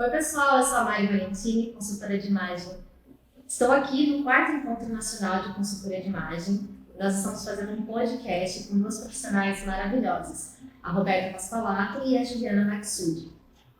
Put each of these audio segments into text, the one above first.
Oi pessoal, eu sou a Mari Valentini, consultora de imagem. Estou aqui no 4º Encontro Nacional de Consultoria de Imagem. Nós estamos fazendo um podcast com duas profissionais maravilhosas, a Roberta Pascolato e a Juliana Maxud.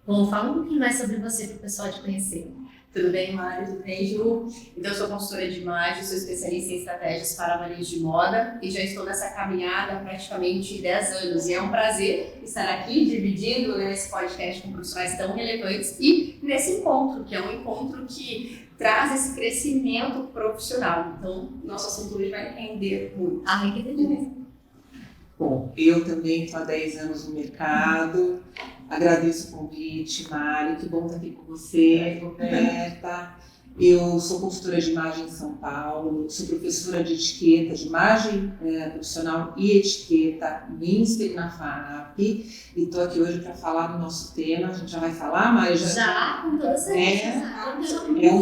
Bom, fala um pouquinho mais sobre você para o pessoal te conhecer. Tudo bem, Mari? Tudo bem, Ju? Então, eu sou consultora de imagem, sou especialista em estratégias para varejo de moda e já estou nessa caminhada há praticamente 10 anos. E é um prazer estar aqui dividindo esse podcast com profissionais tão relevantes e nesse encontro, que é um encontro que traz esse crescimento profissional. Então, nosso assunto hoje vai render muito. Ah, que delícia! Bom, eu também estou há 10 anos no mercado. Agradeço o convite, Mari, que bom estar aqui com você, Roberta. Eu sou consultora de imagem em São Paulo, sou professora de etiqueta, de imagem profissional e etiqueta, MINSPER na FAAP, e estou aqui hoje para falar do nosso tema. A gente já vai falar, Mari? Já, com toda certeza. É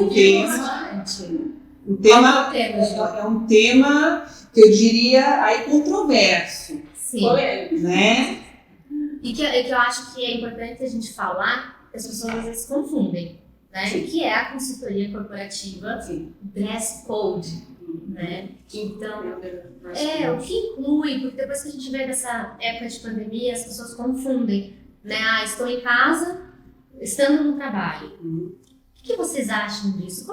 um tema que eu diria aí controverso. Sim. Né? E que eu acho que é importante a gente falar, que as pessoas às vezes confundem, né? Sim. Que é a consultoria corporativa, Sim. dress code, né? Então, o o que inclui, porque depois que a gente vê dessa época de pandemia, as pessoas confundem, né? Ah, estou em casa, estando no trabalho. O que vocês acham disso?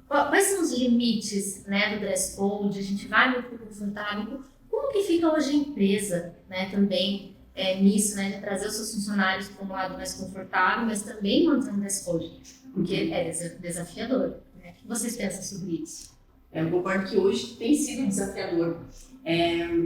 Quais são os limites, né, do dress code? A gente vai muito confortável. Como que fica hoje a empresa, né, também nisso, né, de trazer os seus funcionários para um lado mais confortável, mas também mantendo o dress code, porque é desafiador, né? O que vocês pensam sobre isso? Eu concordo que hoje tem sido desafiador,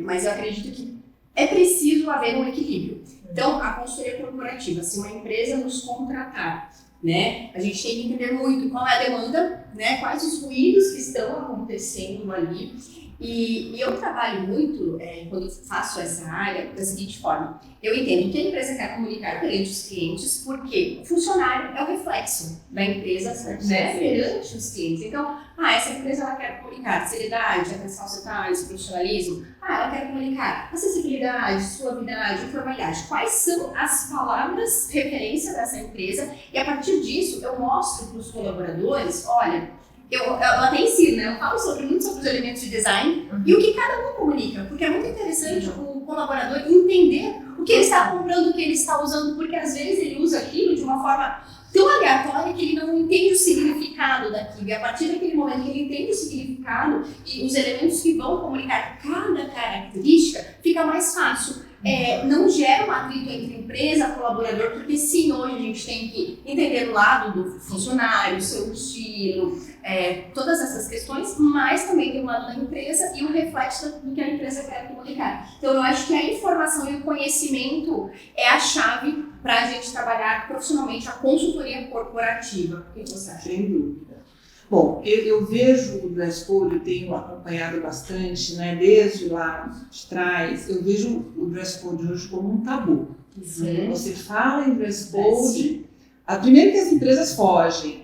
mas eu acredito que é preciso haver um equilíbrio. Então, a consultoria corporativa, se uma empresa nos contratar, né, a gente tem que entender muito qual é a demanda, né, quais os ruídos que estão acontecendo ali. E eu trabalho muito, quando faço essa área, da seguinte forma: eu entendo que a empresa quer comunicar perante os clientes, porque o funcionário é o reflexo da empresa, né, perante os clientes. Então, essa empresa ela quer comunicar seriedade, atenção aos detalhes, profissionalismo. Ela quer comunicar acessibilidade, suavidade, informalidade. Quais são as palavras referência dessa empresa? E a partir disso, eu mostro para os colaboradores, olha, eu até ensino, né? Eu falo muito sobre os elementos de design e o que cada um comunica, porque é muito interessante o colaborador entender o que ele está comprando, o que ele está usando, porque às vezes ele usa aquilo de uma forma tão aleatória que ele não entende o significado daquilo. E a partir daquele momento que ele entende o significado e os elementos que vão comunicar cada característica, fica mais fácil. Não gera um atrito entre empresa e colaborador, porque sim, hoje a gente tem que entender o lado do funcionário, o seu estilo, todas essas questões, mas também tem o lado da empresa e o reflexo do que a empresa quer comunicar. Então eu acho que a informação e o conhecimento é a chave para a gente trabalhar profissionalmente a consultoria corporativa. O que você acha? Sem dúvida. Bom, eu vejo o dress code, eu tenho acompanhado bastante, né, desde lá de trás, eu vejo o dress code hoje como um tabu. Sim. Você fala em dress code, primeiro que as empresas fogem,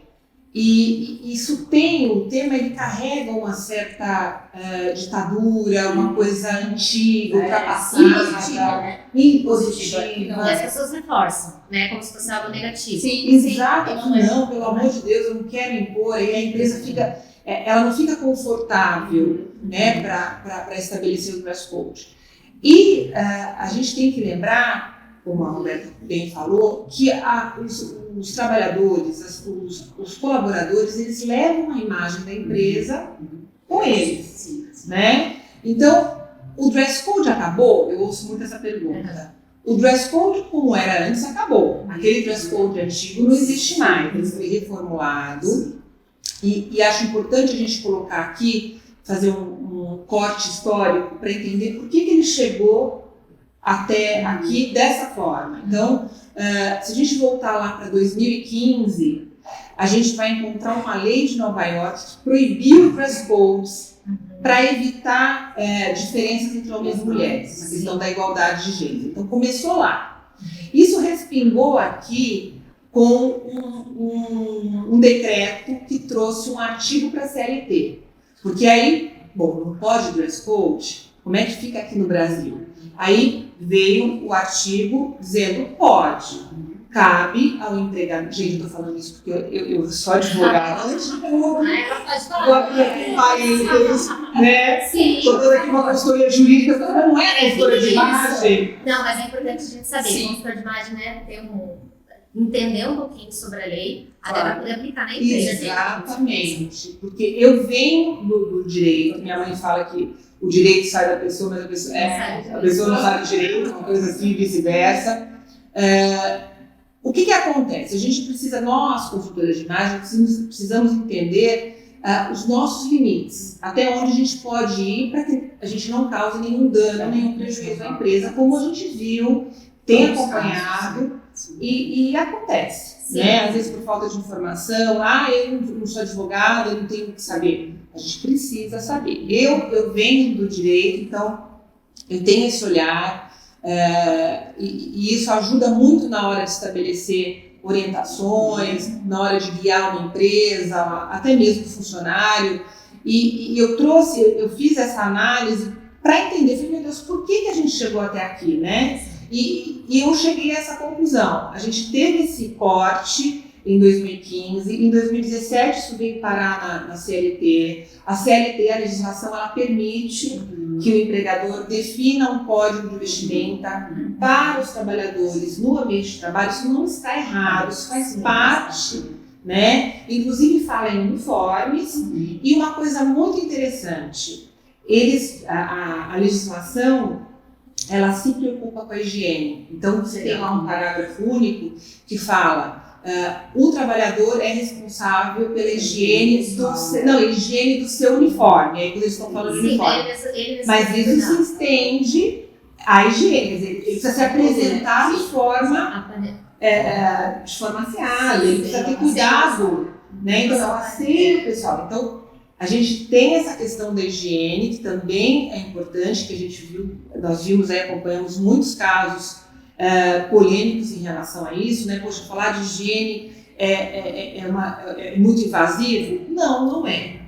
e isso o tema ele carrega uma certa ditadura, uma coisa antiga, ultrapassada, impositiva. E as pessoas reforçam, né, como se fosse algo negativo. Sim, Exato, não, pelo amor de Deus, eu não quero impor, e a empresa fica, ela não fica confortável, né, para estabelecer o dress code. E a gente tem que lembrar, como a Roberta bem falou, que os trabalhadores, os colaboradores, eles levam a imagem da empresa com eles, né? Então, o dress code acabou? Eu ouço muito essa pergunta. O dress code, como era antes, acabou. Aquele dress code antigo não existe mais, ele foi reformulado. E acho importante a gente colocar aqui, fazer um corte histórico para entender por que ele chegou até aqui dessa forma. Então, se a gente voltar lá para 2015, a gente vai encontrar uma lei de Nova York que proibiu dress codes para evitar diferenças entre homens e mulheres, a questão da igualdade de gênero. Então, começou lá. Isso respingou aqui com um decreto que trouxe um artigo para a CLT. Porque aí, não pode dress code, como é que fica aqui no Brasil? Aí veio o artigo dizendo pode. cabe ao empregador. Gente, eu tô falando isso porque eu sou advogada. Vou abrir parênteses, né? Sim. Tô dando aqui uma consultoria jurídica, não é consultora de imagem. Não, mas é importante a gente saber. Sim. Consultor de imagem, né, entender um pouquinho sobre a lei, até Claro. para poder aplicar na empresa. Exatamente. Porque eu venho do direito, minha mãe fala que o direito sai da pessoa, mas a pessoa não sai do direito, uma coisa assim, e vice-versa. O que acontece? A gente precisa, nós, consultoras de imagem, precisamos entender os nossos limites, até onde a gente pode ir para que a gente não cause nenhum dano, nenhum prejuízo à empresa, como a gente viu, tem acompanhado e acontece. Né? Às vezes por falta de informação, eu não sou advogada, eu não tenho o que saber. A gente precisa saber. Eu venho do direito, então eu tenho esse olhar e isso ajuda muito na hora de estabelecer orientações, na hora de guiar uma empresa, até mesmo o funcionário. E eu fiz essa análise para entender, falei, meu Deus, por que a gente chegou até aqui, né? E eu cheguei a essa conclusão. A gente teve esse corte em 2015, em 2017 isso veio parar na CLT. A CLT, a legislação, ela permite que o empregador defina um código de vestimenta para os trabalhadores no ambiente de trabalho. Isso não está errado, isso faz parte, né? Inclusive fala em uniformes. E uma coisa muito interessante, a legislação, ela se preocupa com a higiene. Então, você tem lá um parágrafo único que fala o trabalhador é responsável pela higiene do seu uniforme. Aí, quando eles estão falando de uniforme. Mas isso se estende à higiene. Quer dizer, ele precisa se apresentar de forma aseada, ele precisa ter cuidado. Né? Então, asseio, pessoal. Então, a gente tem essa questão da higiene, que também é importante, que a gente viu, nós vimos aí, acompanhamos muitos casos polêmicos em relação a isso, né? Poxa, falar de higiene é muito invasivo? Não é.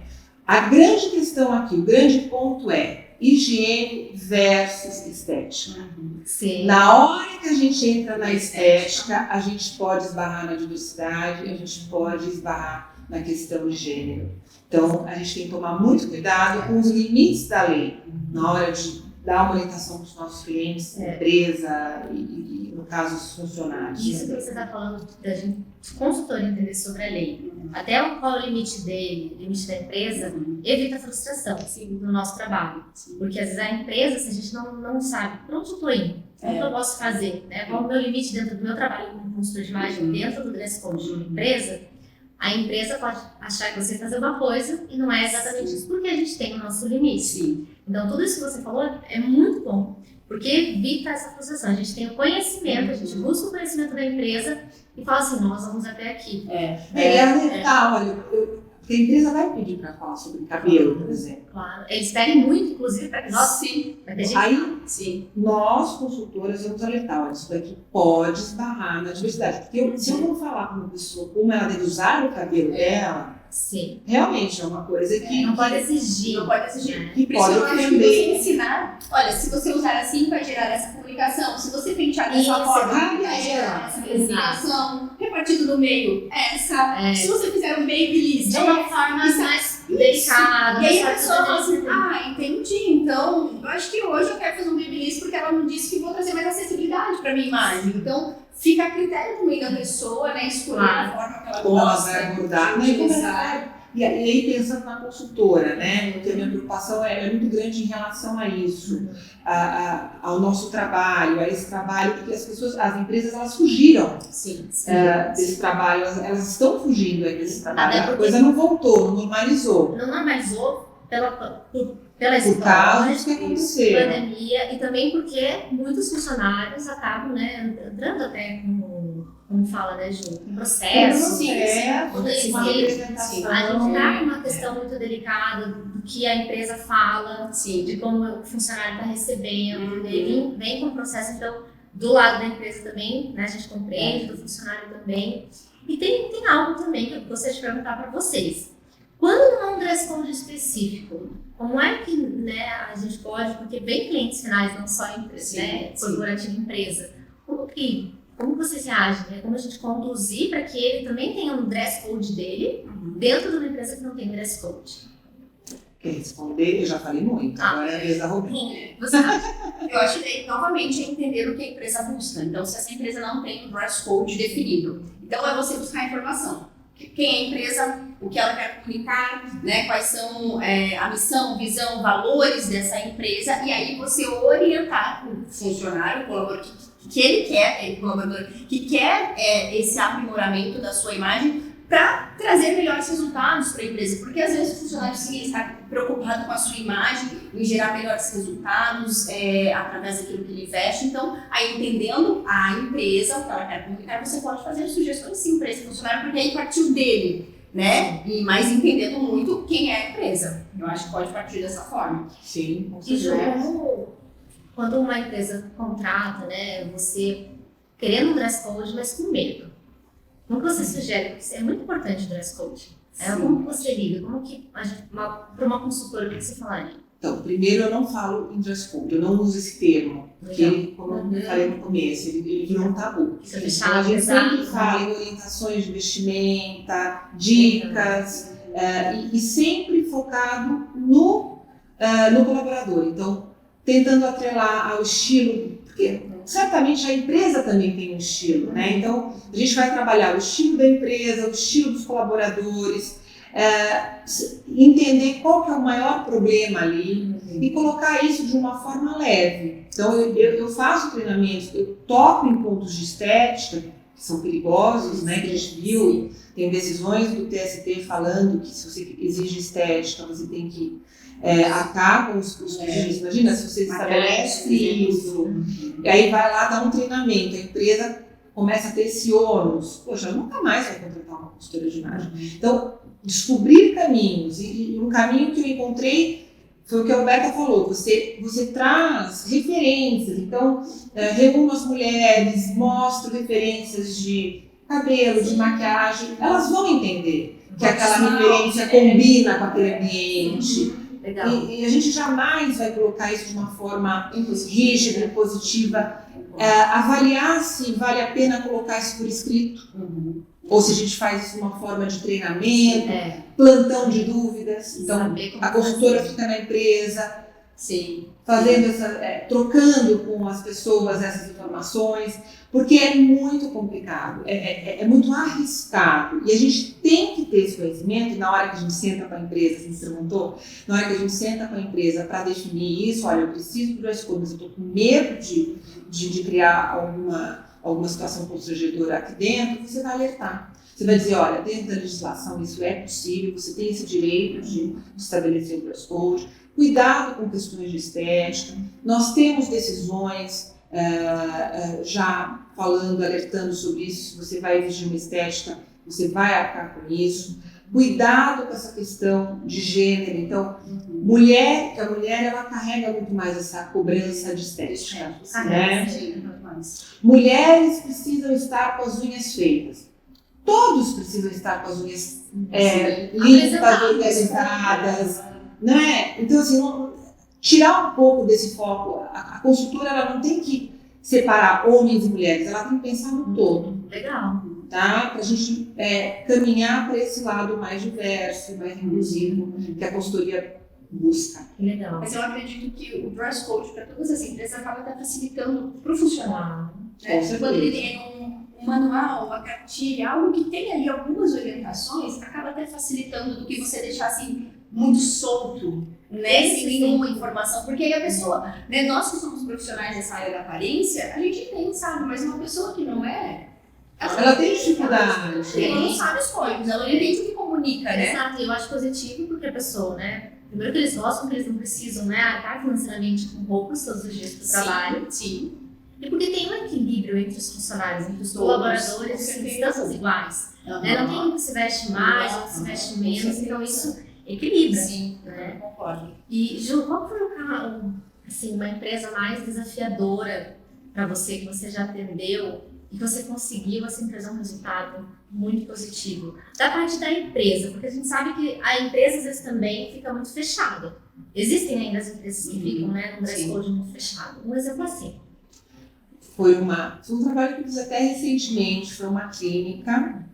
A grande questão aqui, o grande ponto é higiene versus estética. Sim. Na hora que a gente entra na estética, a gente pode esbarrar na diversidade, a gente pode esbarrar na questão de gênero. Então, a gente tem que tomar muito cuidado com os limites da lei, na hora de dar uma orientação para os nossos clientes, empresa e, no caso, os funcionários. Isso que você está falando, da gente, consultor entender sobre a lei, até qual é o limite dele, limite da empresa, evita a frustração no nosso trabalho. Porque às vezes a empresa, se a gente não sabe para onde eu estou indo, o que eu posso fazer, né? Qual é o meu limite dentro do meu trabalho como consultor de imagem, dentro do dress code de uma empresa, a empresa pode achar que você fazer uma coisa e não é exatamente isso, porque a gente tem o nosso limite. Sim. Então, tudo isso que você falou é muito bom, porque evita essa frustração. A gente tem o conhecimento, a gente busca o conhecimento da empresa e fala assim, nós vamos até aqui. Olha, porque a empresa vai pedir para falar sobre cabelo, por exemplo. Claro. Eles pedem muito, inclusive, para que nós... Nós, consultoras, vamos alertar, olha, isso daqui pode esbarrar na diversidade. Porque se eu não falar com uma pessoa como ela deve usar o cabelo dela, realmente é uma coisa que... Não pode exigir. Não pode exigir. Que pode ofender. Que você ensinar, olha, se você usar assim, vai gerar essa comunicação. Se você pentear dessa forma, vai gerar essa comunicação. Repartido no meio, Se você fizer um babyliss, de uma forma mais delicada. E aí a pessoa fala assim, entendi. Então, eu acho que hoje eu quero fazer um babyliss porque ela me disse que vou trazer mais acessibilidade para minha imagem. Então, fica a critério também da pessoa, né? Escolher a forma que ela gosta. Vai abordar. E aí, pensando na consultora, né? Porque a minha preocupação é muito grande em relação a isso, ao nosso trabalho, a esse trabalho, porque as empresas, elas fugiram desse trabalho, elas estão fugindo desse trabalho. A coisa não voltou, não normalizou. Não normalizou pela por casos que aconteceram. Pandemia, e também porque muitos funcionários acabam, né, entrando até como fala, né, Ju, com processo. Uma representação. A gente está com uma questão muito delicada do que a empresa fala, de como o funcionário está recebendo. Ele vem com o processo, então, do lado da empresa também, né, a gente compreende, do funcionário também. E tem algo também que eu gostaria de perguntar para vocês. Quando não é um dress code específico, como é que, né, a gente pode, porque vem clientes finais, não só corporativo e empresa, como vocês reagem, né? Como a gente conduzir para que ele também tenha um dress code dele dentro de uma empresa que não tem dress code? Quer responder? Eu já falei muito, agora é a vez da Robin. Eu acho que, novamente, é entender o que a empresa busca. Então, se essa empresa não tem um dress code definido, então é você buscar informação. Quem é a empresa, o que ela quer comunicar, né? Quais são a missão, visão, valores dessa empresa, e aí você orientar o funcionário, o colaborador que ele quer, o colaborador que quer esse aprimoramento da sua imagem, para trazer melhores resultados para a empresa, porque às vezes o funcionário sim está preocupado com a sua imagem, em gerar melhores resultados através daquilo que ele investe. Então, aí entendendo a empresa, o que ela quer comunicar, você pode fazer sugestões sim para esse funcionário, porque aí partiu dele, né? E mais entendendo muito quem é a empresa. Eu acho que pode partir dessa forma. Sim, com E certeza. quando uma empresa contrata, né, você querendo um dress code, mas com medo. Como que você sugere? É muito importante o dress code. Como você liga? Como que, para uma consultora, o que você falaria? Então, primeiro eu não falo em dress code, eu não uso esse termo, porque ele, como eu falei no começo, ele virou um tabu. Isso é Então, fechado, a gente pesado. sempre fala em orientações de vestimenta, dicas, e sempre focado no colaborador. Então, tentando atrelar ao estilo, porque certamente a empresa também tem um estilo, né? Então, a gente vai trabalhar o estilo da empresa, o estilo dos colaboradores, entender qual que é o maior problema ali e colocar isso de uma forma leve. Então, eu faço treinamentos, eu toco em pontos de estética, que são perigosos, né? Que a gente viu, tem decisões do TST falando que se você exige estética, você tem que atar com os pedidos. Imagina, se você estabelece isso, e aí vai lá dar um treinamento, a empresa começa a ter esse ônus, poxa, nunca mais vai contratar uma consultora de imagem. Então, descobrir caminhos, e um caminho que eu encontrei foi o que a Roberta falou, você traz referências, então reúno as mulheres, mostro referências de cabelo, de maquiagem, elas vão entender que aquela referência combina com aquele ambiente. Legal. E a gente jamais vai colocar isso de uma forma rígida, impositiva. Avaliar se vale a pena colocar isso por escrito, ou se a gente faz isso de uma forma de treinamento, plantão de dúvidas. Então, a consultora fica na empresa, fazendo trocando com as pessoas essas informações, porque é muito complicado, é muito arriscado. E a gente tem que ter esse conhecimento, e na hora que a gente senta com a empresa, assim, você perguntou, na hora que a gente senta com a empresa para definir isso, olha, eu preciso do dress code, mas eu estou com medo de criar alguma situação constrangedora aqui dentro, você vai alertar. Você vai dizer, olha, dentro da legislação isso é possível, você tem esse direito de estabelecer o dress code, cuidado com questões de estética, nós temos decisões já falando, alertando sobre isso, se você vai exigir uma estética, você vai arcar com isso, cuidado com essa questão de gênero, então, a mulher ela carrega muito mais essa cobrança de estética, né? Mulheres precisam estar com as unhas feitas. Todos precisam estar com as unhas limpas, organizadas, né? Então, assim, tirar um pouco desse foco. A consultora ela não tem que separar homens e mulheres, ela tem que pensar no todo. Legal. Tá? Para a gente caminhar para esse lado mais diverso, mais inclusivo, que a consultoria busca. Legal. Mas eu acredito que o dress code para todas as empresas acaba até facilitando para o funcionário. Quando ele tem um manual, uma cartilha, algo que tem ali algumas orientações, acaba até facilitando do que você deixar assim muito solto, né? Sem nenhuma informação, porque aí a pessoa, né, nós que somos profissionais dessa área da aparência, a gente tem, sabe, mas uma pessoa que não ela tem dificuldade. Ela não sabe os códigos, ela não entende o que comunica, né? Exato, eu acho positivo porque a pessoa, né? Primeiro que eles gostam, que eles não precisam, né, arcar financeiramente com roupas todos os dias para o trabalho. Sim. E porque tem um equilíbrio entre os funcionários, entre os colaboradores, que todos iguais. Né? Não tem um que se veste mais, outro que se veste menos, então isso equilibra. Sim, né? concordo. E, Ju, qual foi uma empresa mais desafiadora para você, que você já atendeu e que você conseguiu trazer um resultado muito positivo? Da parte da empresa, porque a gente sabe que a empresa às vezes também fica muito fechada. Existem ainda as empresas que ficam, né, com um dress code muito fechado. Um exemplo assim. foi um trabalho que eu fiz até recentemente, foi uma clínica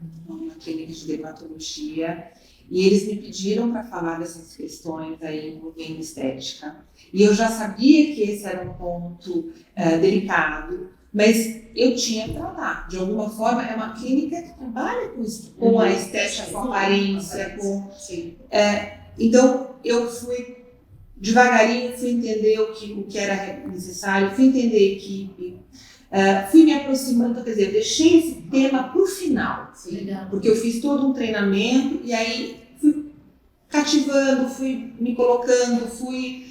de dermatologia, e eles me pediram para falar dessas questões aí envolvendo estética. E eu já sabia que esse era um ponto delicado, mas eu tinha que tratar. De alguma forma, é uma clínica que trabalha com a estética, com a aparência, então eu fui devagarinho, fui entender o que era necessário, fui entender a equipe, fui me aproximando, quer dizer, eu deixei esse tema para o final, porque eu fiz todo um treinamento e aí fui cativando, fui me colocando, fui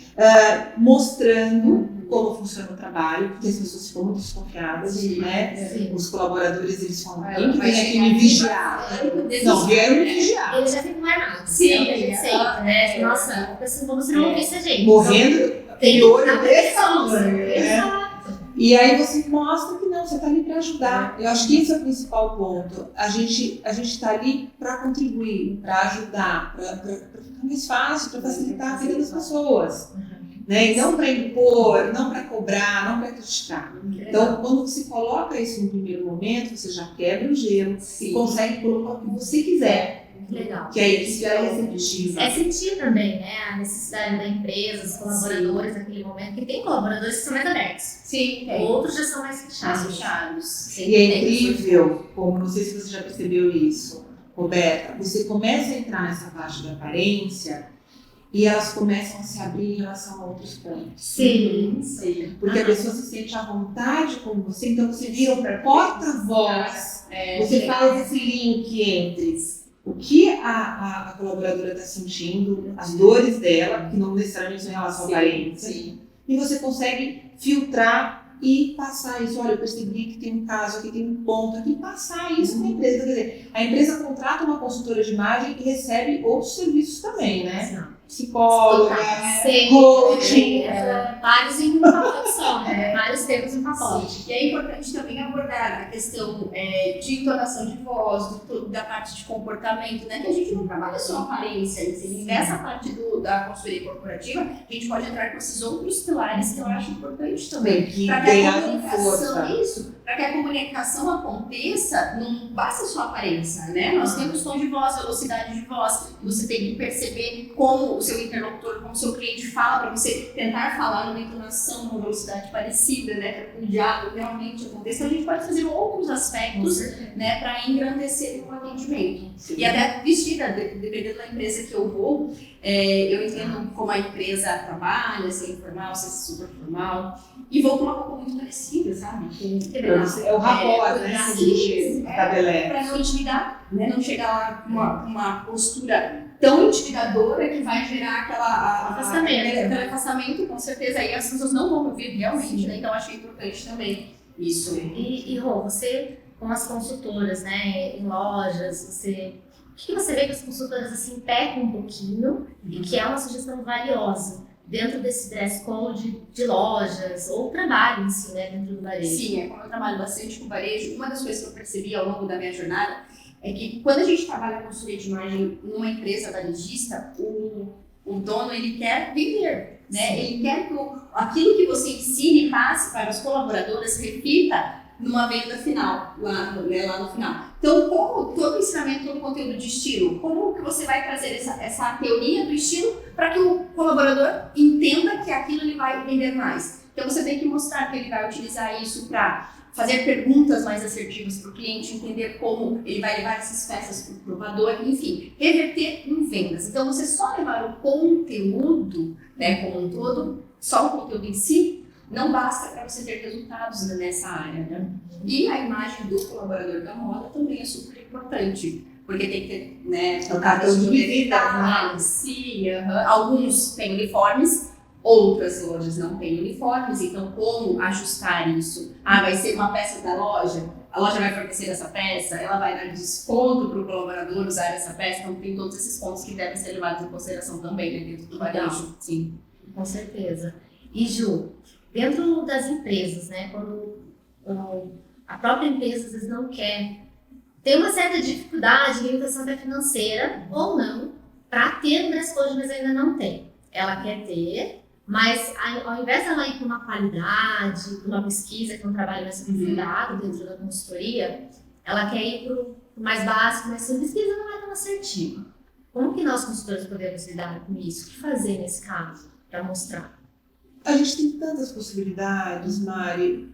mostrando como funciona o trabalho, porque as pessoas ficam muito desconfiadas, né? Os colaboradores, eles falam, quem que vem aqui me vigiar? Não, vieram me vigiar. Eles já ficam armados. Sim, é o que a gente sente, né? Nossa, como se não ouvisse a gente. Morrendo tem de olho na desse pressão, tamanho, né? E aí você mostra que não, você está ali para ajudar. Eu acho que esse é o principal ponto. A gente está ali para contribuir, para ajudar, para ficar mais fácil, para facilitar a vida das pessoas. Né? E não para impor, não para cobrar, não para criticar. Então, quando você coloca isso no primeiro momento, você já quebra o gelo e consegue colocar o que você quiser. Legal. Que aí isso é receptivo. É sentir também, né, a necessidade da empresa, os colaboradores naquele momento, que tem colaboradores que são mais abertos. Sim, Outros já são mais fechados. E é incrível, como não sei se você já percebeu isso, Roberta, você começa a entrar nessa parte da aparência e elas começam a se abrir em relação a outros pontos. Sim. Porque a pessoa se sente à vontade com você, então você vira um porta-voz, você faz esse link entre o que a colaboradora está sentindo, as dores dela, que não necessariamente são em relação à aparência, e você consegue filtrar e passar isso. Olha, eu percebi que tem um caso aqui, tem um ponto aqui, passar isso para a empresa. Quer dizer, a empresa contrata uma consultora de imagem e recebe outros serviços também, né? Psicóloga, coaching. Vários em um pacote só, né? Vários termos em pacote. Sim. E é importante também abordar a questão de entonação de voz, da parte de comportamento, né? Que a gente não trabalha só aparência. Assim, nessa parte da consultoria corporativa, a gente pode entrar com esses outros pilares que eu acho importante também. Para que a comunicação, para que a comunicação aconteça, não basta só a aparência, né? Nós temos tom de voz, velocidade de voz, você tem que perceber como o seu interlocutor, como o seu cliente fala, para você tentar falar numa entonação, numa velocidade parecida, né? Para que o diálogo realmente aconteça. Então a gente pode fazer outros aspectos, né? Para engrandecer o atendimento. Sim. E até vestida, dependendo da empresa que eu vou, eu entendo como a empresa trabalha, se é informal, se é super formal. E vou com uma roupa muito parecida, sabe? É o rapport, né? Para não intimidar, né? Não chegar lá com uma postura tão intimidadora que vai gerar aquele afastamento, com certeza. Aí as pessoas não vão ouvir realmente, né? Então acho que é importante também isso. E Rô, você com as consultoras, né? Em lojas, o que você vê que as consultoras assim pecam um pouquinho e que é uma sugestão valiosa dentro desse dress code de lojas ou trabalho em si, né, dentro do varejo? Sim, como eu trabalho bastante com varejo, uma das coisas que eu percebi ao longo da minha jornada é que quando a gente trabalha com consultoria de imagem numa empresa varejista, o dono ele quer vender, né? Ele quer que aquilo que você ensine e passe para os colaboradores repita numa venda final, lá no final. Então, como todo o ensinamento, todo o conteúdo de estilo, como que você vai trazer essa teoria do estilo para que o colaborador entenda que aquilo ele vai vender mais? Então, você tem que mostrar que ele vai utilizar isso para fazer perguntas mais assertivas para o cliente, entender como ele vai levar essas peças para o provador, enfim, reverter em vendas. Então, você só levar o conteúdo, né, como um todo, só o conteúdo em si, não basta para você ter resultados nessa área, né? E a imagem do colaborador da moda também é super importante, porque tem que ter, né, o cartão de visita, sim, alguns têm uniformes, outras lojas não têm uniformes, então como ajustar isso? Vai ser uma peça da loja, a loja vai fornecer essa peça, ela vai dar desconto para o colaborador usar essa peça, então tem todos esses pontos que devem ser levados em consideração também, né, dentro do varejo. Sim. Com certeza. E Ju, dentro das empresas, né, quando a própria empresa às vezes não quer, tem uma certa dificuldade, limitação até financeira ou não, para ter um dress code, mas ainda não tem. Ela quer ter, Mas ao invés dela ir para uma qualidade, para uma pesquisa, que é um trabalho mais aprofundado dentro da consultoria, ela quer ir para o mais básico, mais simples, pesquisa não é tão assertiva. Como que nós consultores podemos lidar com isso? O que fazer nesse caso para mostrar? A gente tem tantas possibilidades, Mari.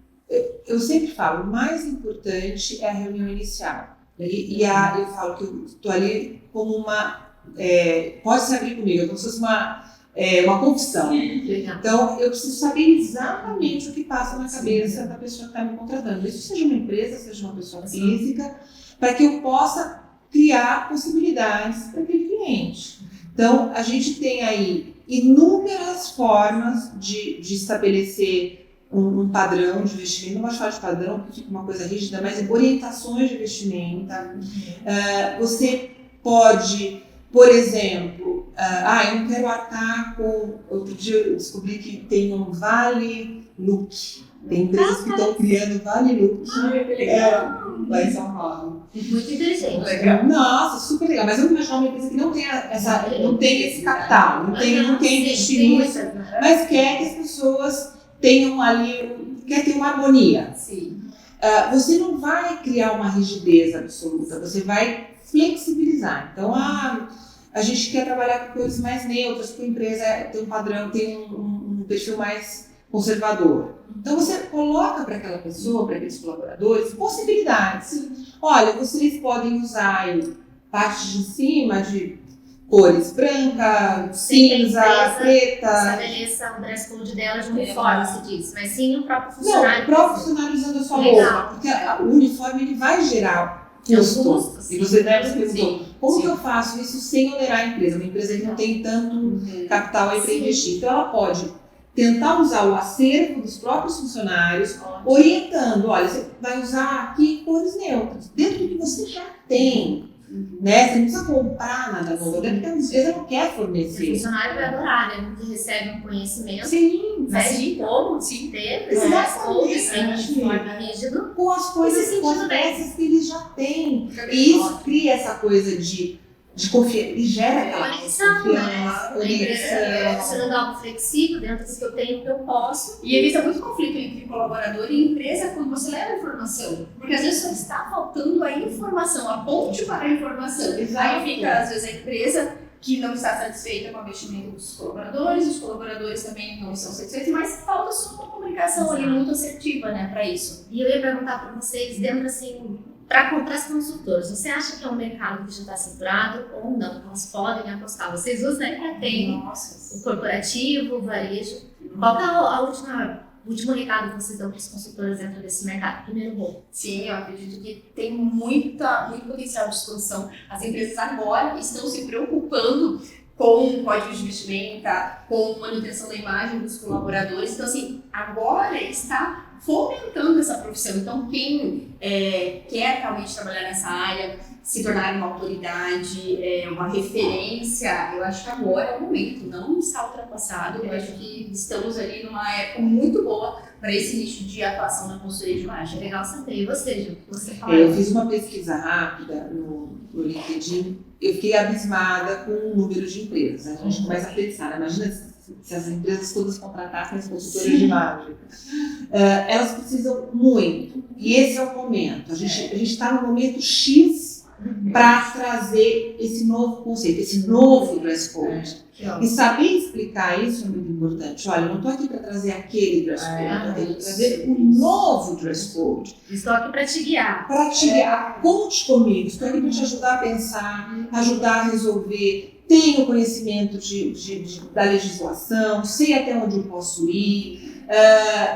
Eu sempre falo, o mais importante é a reunião inicial. Eu falo que eu estou ali como uma... pode se abrir comigo, como se fosse uma confissão. Então, eu preciso saber exatamente o que passa na cabeça da pessoa que está me contratando. Isso seja uma empresa, seja uma pessoa física, para que eu possa criar possibilidades para aquele cliente. Então, a gente tem aí inúmeras formas de estabelecer um padrão de investimento. Não vou falar de padrão, porque fica uma coisa rígida, mas orientações de investimento. Tá? Você pode, por exemplo, eu não quero arcar com... Outro dia eu descobri que tem um Vale Look. Tem empresas que estão criando Vale Look. Que legal. Lá em São Paulo. Muito inteligente. Legal. Nossa, super legal. Mas eu não imagino uma empresa que não tem esse capital, não quer investir nisso, mas quer que as pessoas tenham ali, quer ter uma harmonia. Sim. Você não vai criar uma rigidez absoluta, você vai flexibilizar. Então, a gente quer trabalhar com cores mais neutras, porque a empresa tem um padrão, tem um perfil mais conservador. Então, você coloca para aquela pessoa, para aqueles colaboradores, possibilidades. Olha, vocês podem usar aí parte de cima de cores branca, cinza, preta. Estabeleça o dress code dela de uniforme, se diz. Mas sim o próprio funcionário. Não, o próprio funcionário usando a sua roupa. Porque o uniforme ele vai gerar custo. E você deve se perguntar, como que eu faço isso sem onerar a empresa? Uma empresa que não tem tanto capital aí para investir. Então, ela pode tentar usar o acervo dos próprios funcionários, orientando, olha, você vai usar aqui cores neutras, dentro do que você já tem. Né? Você não precisa comprar nada novo, até porque a empresa não quer fornecer. O funcionário vai adorar, né? Porque recebe um conhecimento, sim, de como ter exatamente, de forma rígida, com as coisas, com as peças que eles já têm. E isso cria essa coisa de confiança, e gera aquela conexão, né? Você não dá algo flexível dentro do que eu tenho, que eu posso. E evita muito conflito entre colaborador e empresa quando você leva a informação. Porque às vezes só está faltando a informação, a ponte para a informação. Exato. Aí fica, às vezes, a empresa que não está satisfeita com o investimento dos colaboradores, os colaboradores também não estão satisfeitos, mas falta só uma comunicação ali muito assertiva, né, para isso. E eu ia perguntar para vocês, dentro assim, para as consultoras, você acha que é um mercado que já está saturado ou não? Elas podem apostar. Vocês usam, né? Tem o corporativo, o varejo. Qual que é o último recado que vocês dão para os consultores dentro desse mercado? Primeiro rol. Sim, eu acredito que tem muito potencial de expansão. As empresas agora estão se preocupando com código de vestimenta, com manutenção da imagem dos colaboradores. Então, assim, agora está fomentando essa profissão. Então, quem quer realmente trabalhar nessa área, se tornar uma autoridade, uma referência, eu acho que agora é o momento, não está ultrapassado. Eu acho que estamos ali numa época muito boa para esse nicho de atuação na consultoria de imagem. Legal saber. E você, Ju? Você fala? Eu fiz uma pesquisa rápida no LinkedIn. Eu fiquei abismada com o número de empresas. A gente começa a pensar, imagina se as empresas todas contratassem as consultoras de imagem. Elas precisam muito. E esse é o momento. A gente está no momento X para trazer esse novo conceito, esse novo dress code. E saber explicar isso é muito importante. Olha, eu não estou aqui para trazer aquele dress code, eu estou aqui para trazer o novo dress code. Estou aqui para te guiar. Para te guiar, conte comigo. Estou aqui para te ajudar a pensar, ajudar a resolver. Tenho conhecimento da legislação, sei até onde eu posso ir.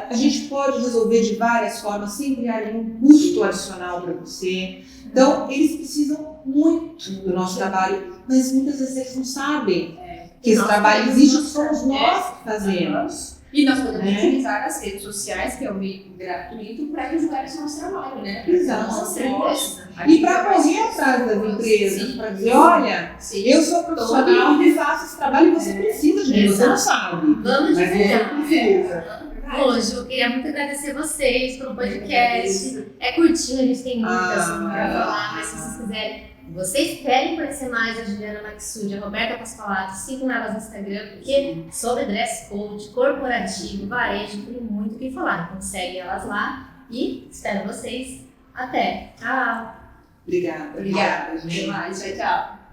A gente pode resolver de várias formas, sem criar nenhum custo adicional para você. Então, eles precisam muito do nosso trabalho, mas muitas vezes eles não sabem que esse trabalho existe, somos nós que fazemos. E nós podemos utilizar as redes sociais, que é um meio gratuito, para divulgar esse nosso trabalho, né? Exato. E para correr atrás das empresas, para dizer, olha, eu sou profissional e faço esse trabalho e você precisa de mim, você não sabe. Vamos divulgar. Precisa. Hoje, eu queria muito agradecer vocês pelo podcast. É curtinho, a gente tem muito assunto para falar, mas se vocês quiserem Vocês querem conhecer mais a Juliana Maxud, a Roberta Pascolato, sigam elas no Instagram, porque sobre dress code, corporativo, varejo, tem muito o que falar. Então segue elas lá e espero vocês. Até. Tchau. Obrigada. Obrigada. gente. Até mais. Tchau, tchau.